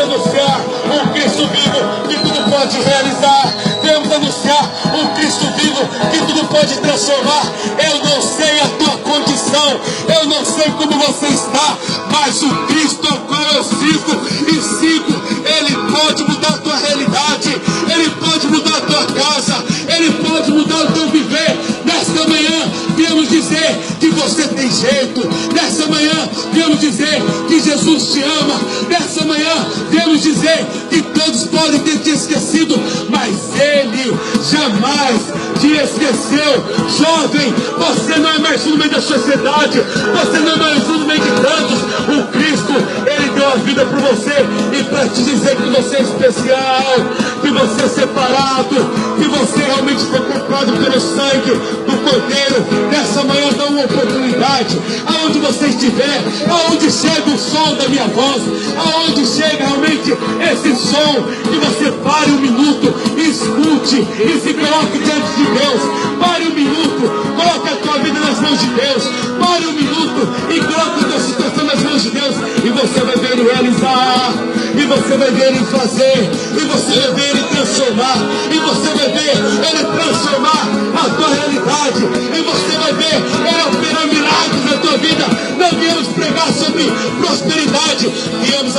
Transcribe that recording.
anunciar um Cristo vivo que tudo pode realizar. Viemos anunciar um Cristo vivo que tudo pode transformar. Eu não sei a tua condição, eu não sei como você está, mas o Cristo ao qual eu sirvo e sigo, Ele pode mudar a tua realidade, Ele pode mudar a tua casa, Ele pode mudar o teu viver. Nesta manhã viemos dizer que você tem jeito. Nessa manhã viemos dizer que Jesus te ama. Nessa manhã viemos dizer que todos podem ter te esquecido, mas Ele jamais te esqueceu. Jovem, você não é mais um no meio da sociedade, você não é mais um no meio de tantos. O Cristo, Ele deu a vida por você e para te dizer que você é especial, que você é separado, que você realmente foi comprado pelo sangue do Cordeiro. Nessa manhã dá uma oportunidade, aonde você estiver, aonde chega o som da minha voz, aonde chega realmente esse som, que você pare um minuto, escute e se coloque diante de Deus. Pare um minuto, coloque a tua vida nas mãos de Deus. Pare um minuto e coloque a tua situação nas mãos de Deus, e você vai ver Ele realizar, e você vai ver Ele fazer, e você vai ver Ele transformar, e você vai ver Ele transformar a tua realidade, e você vai ver Ele operar milagres na tua vida. Não viemos pregar sobre prosperidade, viemos